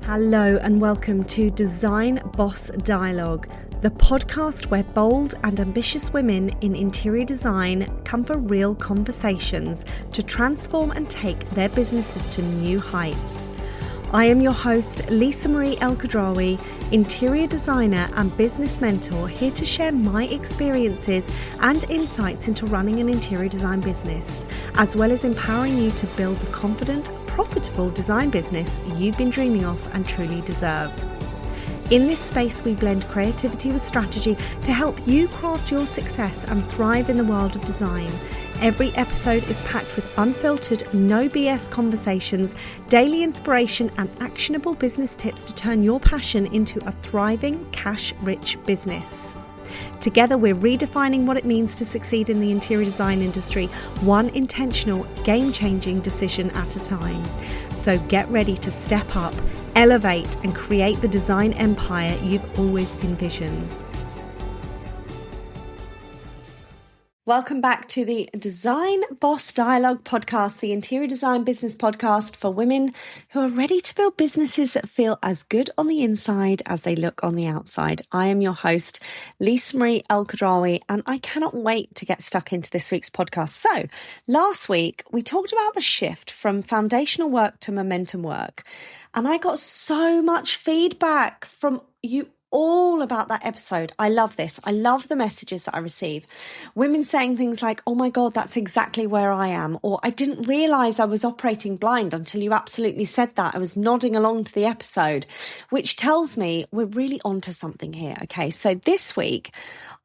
Hello and welcome to Design Boss Dialogue, the podcast where bold and ambitious women in interior design come for real conversations to transform and take their businesses to new heights. I am your host, Lisa Marie El-Khadraoui, interior designer and business mentor, here to share my experiences and insights into running an interior design business, as well as empowering you to build the confident, profitable design business you've been dreaming of and truly deserve. In this space, we blend creativity with strategy to help you craft your success and thrive in the world of design. Every episode is packed with unfiltered, no BS conversations, daily inspiration, and actionable business tips to turn your passion into a thriving, cash-rich business. Together, we're redefining what it means to succeed in the interior design industry, one intentional, game-changing decision at a time. So get ready to step up, elevate, and create the design empire you've always envisioned. Welcome back to the Design Boss Dialogue podcast, the interior design business podcast for women who are ready to build businesses that feel as good on the inside as they look on the outside. I am your host, Lisa Marie El-Khadraoui, and I cannot wait to get stuck into this week's podcast. So last week, we talked about the shift from foundational work to momentum work, and I got so much feedback from you all about that episode. I love this. I love the messages that I receive. Women saying things like, oh my God, that's exactly where I am. Or I didn't realize I was operating blind until you absolutely said that. I was nodding along to the episode, which tells me we're really onto something here. Okay. So this week,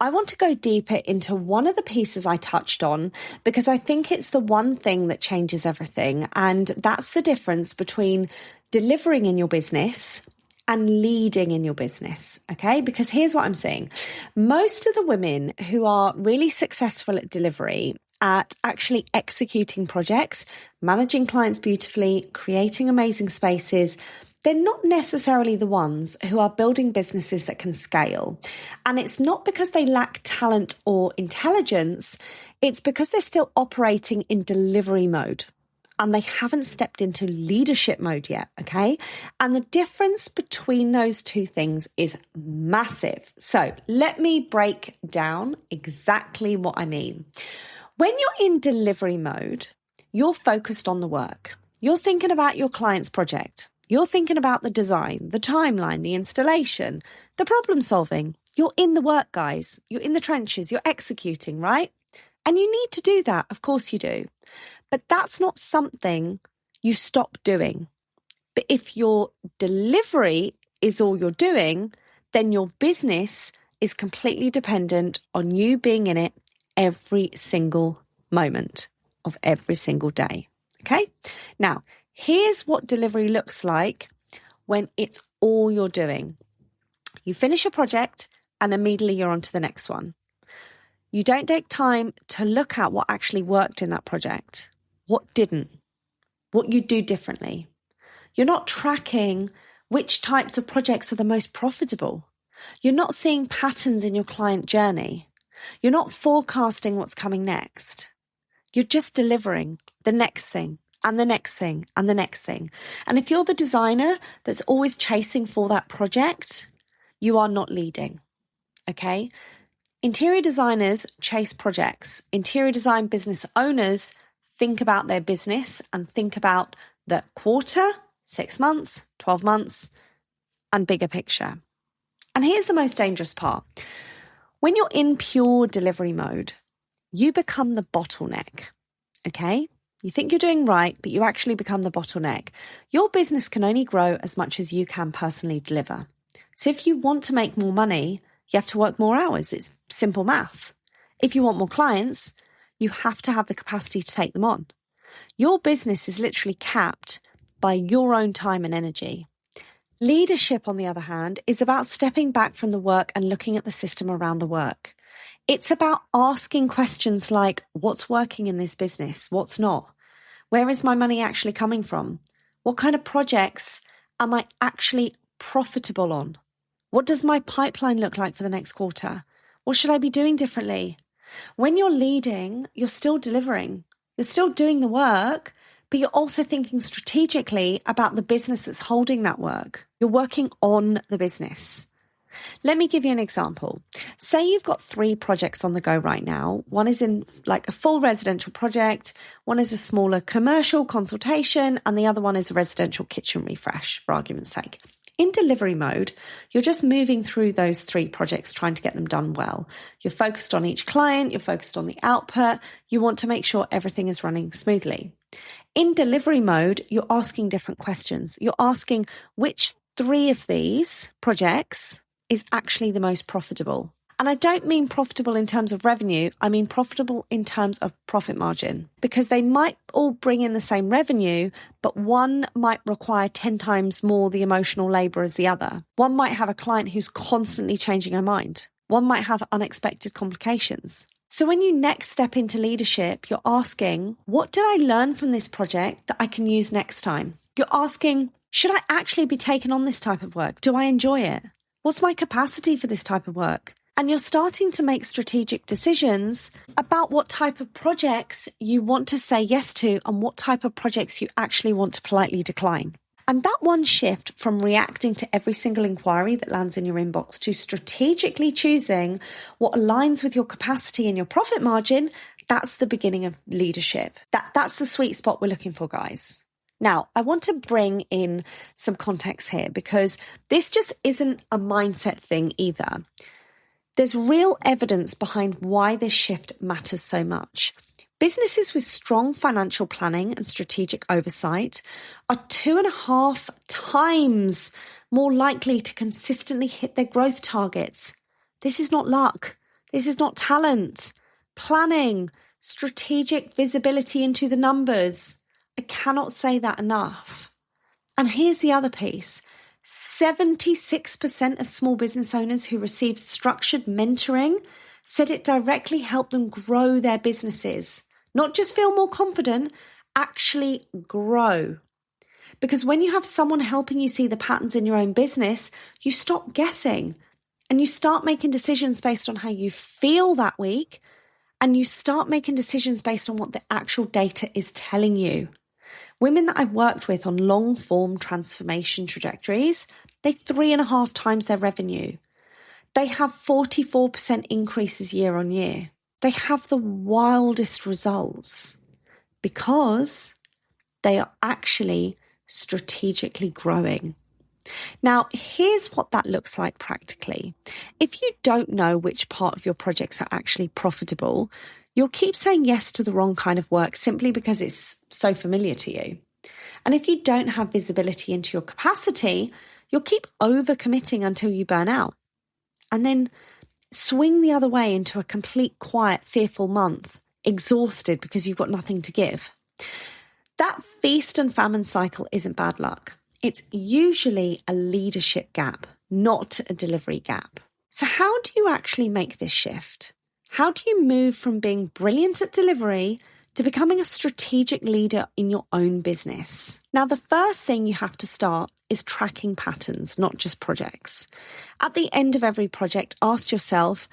I want to go deeper into one of the pieces I touched on because I think it's the one thing that changes everything. And that's the difference between delivering in your business and leading in your business, okay? Because here's what I'm saying. Most of the women who are really successful at delivery, at actually executing projects, managing clients beautifully, creating amazing spaces, they're not necessarily the ones who are building businesses that can scale. And it's not because they lack talent or intelligence, it's because they're still operating in delivery mode. And they haven't stepped into leadership mode yet, okay? And the difference between those two things is massive. So let me break down exactly what I mean. When you're in delivery mode, you're focused on the work. You're thinking about your client's project. You're thinking about the design, the timeline, the installation, the problem solving. You're in the work, guys. You're in the trenches. You're executing, right? And you need to do that. Of course you do. But that's not something you stop doing. But if your delivery is all you're doing, then your business is completely dependent on you being in it every single moment of every single day. Okay? Now, here's what delivery looks like when it's all you're doing. You finish a project and immediately you're on to the next one. You don't take time to look at what actually worked in that project, what didn't, what you do differently. You're not tracking which types of projects are the most profitable. You're not seeing patterns in your client journey. You're not forecasting what's coming next. You're just delivering the next thing and the next thing and the next thing. And if you're the designer that's always chasing for that project, you are not leading, okay? Interior designers chase projects. Interior design business owners think about their business and think about the quarter, 6 months, 12 months, and bigger picture. And here's the most dangerous part. When you're in pure delivery mode, you become the bottleneck, okay? You think you're doing right, but you actually become the bottleneck. Your business can only grow as much as you can personally deliver. So if you want to make more money, you have to work more hours. It's simple math. If you want more clients, you have to have the capacity to take them on. Your business is literally capped by your own time and energy. Leadership, on the other hand, is about stepping back from the work and looking at the system around the work. It's about asking questions like, what's working in this business? What's not? Where is my money actually coming from? What kind of projects am I actually profitable on? What does my pipeline look like for the next quarter? What should I be doing differently? When you're leading, you're still delivering. You're still doing the work, but you're also thinking strategically about the business that's holding that work. You're working on the business. Let me give you an example. Say you've got 3 projects on the go right now. One is in like a full residential project, one is a smaller commercial consultation, and the other one is a residential kitchen refresh, for argument's sake. In delivery mode, you're just moving through those 3 projects, trying to get them done well. You're focused on each client, you're focused on the output, you want to make sure everything is running smoothly. In delivery mode, you're asking different questions. You're asking which 3 of these projects is actually the most profitable. And I don't mean profitable in terms of revenue, I mean profitable in terms of profit margin, because they might all bring in the same revenue, but one might require 10 times more the emotional labor as the other. One might have a client who's constantly changing her mind. One might have unexpected complications. So when you next step into leadership, you're asking, what did I learn from this project that I can use next time? You're asking, should I actually be taking on this type of work? Do I enjoy it? What's my capacity for this type of work? And you're starting to make strategic decisions about what type of projects you want to say yes to and what type of projects you actually want to politely decline. And that one shift from reacting to every single inquiry that lands in your inbox to strategically choosing what aligns with your capacity and your profit margin, that's the beginning of leadership. That's the sweet spot we're looking for, guys. Now, I want to bring in some context here because this just isn't a mindset thing either. There's real evidence behind why this shift matters so much. Businesses with strong financial planning and strategic oversight are 2.5 times more likely to consistently hit their growth targets. This is not luck. This is not talent. Planning, strategic visibility into the numbers. I cannot say that enough. And here's the other piece. 76% of small business owners who received structured mentoring said it directly helped them grow their businesses. Not just feel more confident, actually grow. Because when you have someone helping you see the patterns in your own business, you stop guessing and you start making decisions based on how you feel that week, and you start making decisions based on what the actual data is telling you. Women that I've worked with on long-form transformation trajectories, they 3.5 times their revenue. They have 44% increases year on year. They have the wildest results because they are actually strategically growing. Now, here's what that looks like practically. If you don't know which part of your projects are actually profitable, you'll keep saying yes to the wrong kind of work simply because it's so familiar to you. And if you don't have visibility into your capacity, you'll keep overcommitting until you burn out. And then swing the other way into a complete, quiet, fearful month, exhausted because you've got nothing to give. That feast and famine cycle isn't bad luck. It's usually a leadership gap, not a delivery gap. So how do you actually make this shift? How do you move from being brilliant at delivery to becoming a strategic leader in your own business? Now, the first thing you have to start is tracking patterns, not just projects. At the end of every project, ask yourself,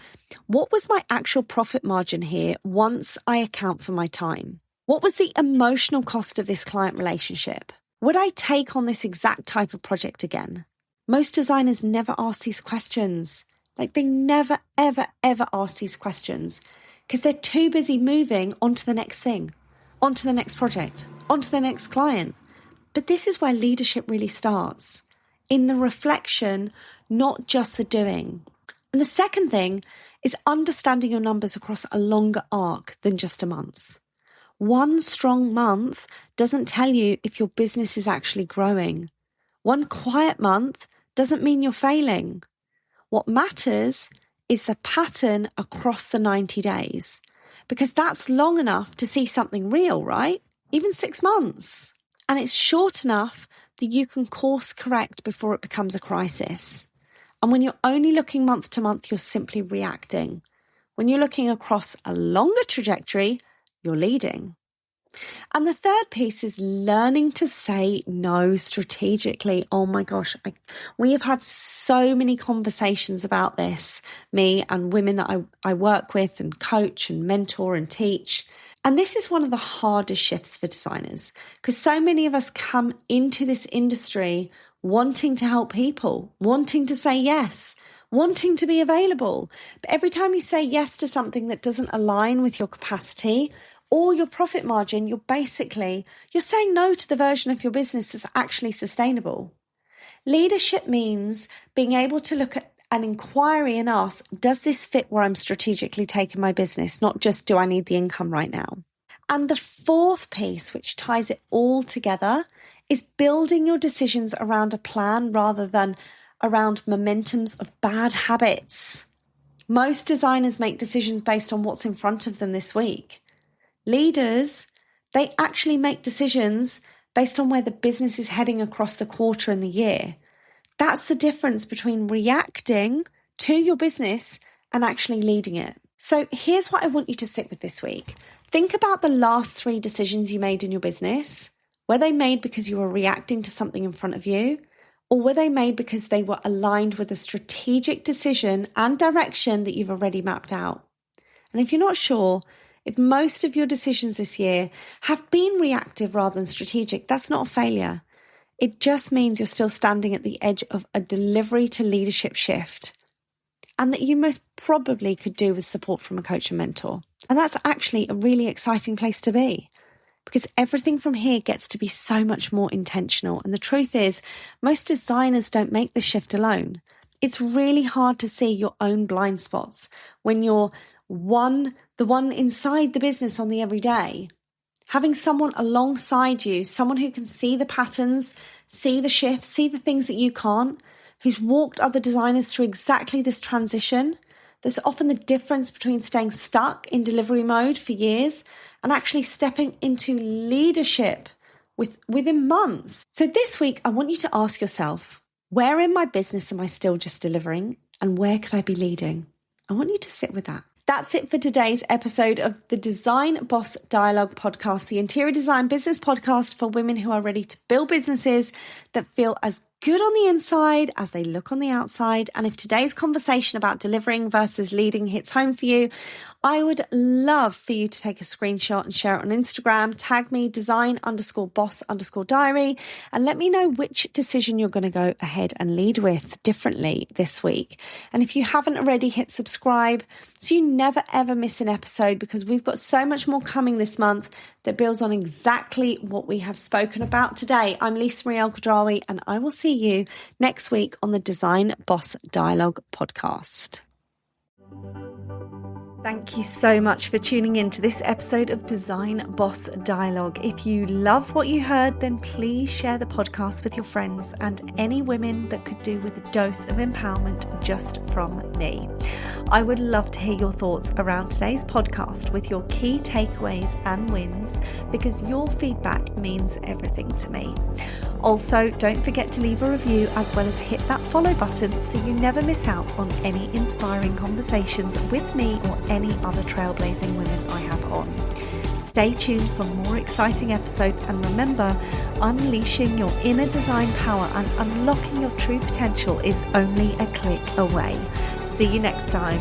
what was my actual profit margin here once I account for my time? What was the emotional cost of this client relationship? Would I take on this exact type of project again? Most designers never ask these questions. They never, ever, ever ask these questions because they're too busy moving on to the next thing, onto the next project, onto the next client. But this is where leadership really starts, in the reflection, not just the doing. And the second thing is understanding your numbers across a longer arc than just a month. One strong month doesn't tell you if your business is actually growing. One quiet month doesn't mean you're failing. What matters is the pattern across the 90 days, because that's long enough to see something real, right? Even 6 months. And it's short enough that you can course correct before it becomes a crisis. And when you're only looking month to month, you're simply reacting. When you're looking across a longer trajectory, you're leading. And the third piece is learning to say no strategically. Oh my gosh, we have had so many conversations about this, me and women that I work with and coach and mentor and teach. And this is one of the hardest shifts for designers because so many of us come into this industry wanting to help people, wanting to say yes, wanting to be available. But every time you say yes to something that doesn't align with your capacity or your profit margin, you're saying no to the version of your business that's actually sustainable. Leadership means being able to look at an inquiry and ask, does this fit where I'm strategically taking my business? Not just, do I need the income right now? And the fourth piece, which ties it all together, is building your decisions around a plan rather than around momentums of bad habits. Most designers make decisions based on what's in front of them this week. Leaders, they actually make decisions based on where the business is heading across the quarter and the year. That's the difference between reacting to your business and actually leading it. So here's what I want you to sit with this week. Think about the last 3 decisions you made in your business. Were they made because you were reacting to something in front of you? Or were they made because they were aligned with a strategic decision and direction that you've already mapped out? And if you're not sure, if most of your decisions this year have been reactive rather than strategic, that's not a failure. It just means you're still standing at the edge of a delivery to leadership shift, and that you most probably could do with support from a coach and mentor. And that's actually a really exciting place to be, because everything from here gets to be so much more intentional. And the truth is, most designers don't make the shift alone. It's really hard to see your own blind spots when you're the one inside the business on the everyday. Having someone alongside you, someone who can see the patterns, see the shifts, see the things that you can't, who's walked other designers through exactly this transition. There's often the difference between staying stuck in delivery mode for years and actually stepping into leadership within months. So this week, I want you to ask yourself, where in my business am I still just delivering? And where could I be leading? I want you to sit with that. That's it for today's episode of the Design Boss Dialogue podcast, the interior design business podcast for women who are ready to build businesses that feel as good on the inside as they look on the outside. And if today's conversation about delivering versus leading hits home for you, I would love for you to take a screenshot and share it on Instagram. Tag me design_boss_diary and let me know which decision you're going to go ahead and lead with differently this week. And if you haven't already, hit subscribe so you never ever miss an episode, because we've got so much more coming this month that builds on exactly what we have spoken about today. I'm Lisa Marie El-Khadraoui, and I will see you next week on the Design Boss Dialogue podcast. Thank you so much for tuning in to this episode of Design Boss Dialogue. If you love what you heard, then please share the podcast with your friends and any women that could do with a dose of empowerment just from me. I would love to hear your thoughts around today's podcast with your key takeaways and wins, because your feedback means everything to me. Also, don't forget to leave a review as well as hit that follow button so you never miss out on any inspiring conversations with me or any other trailblazing women I have on. Stay tuned for more exciting episodes, and remember, unleashing your inner design power and unlocking your true potential is only a click away. See you next time.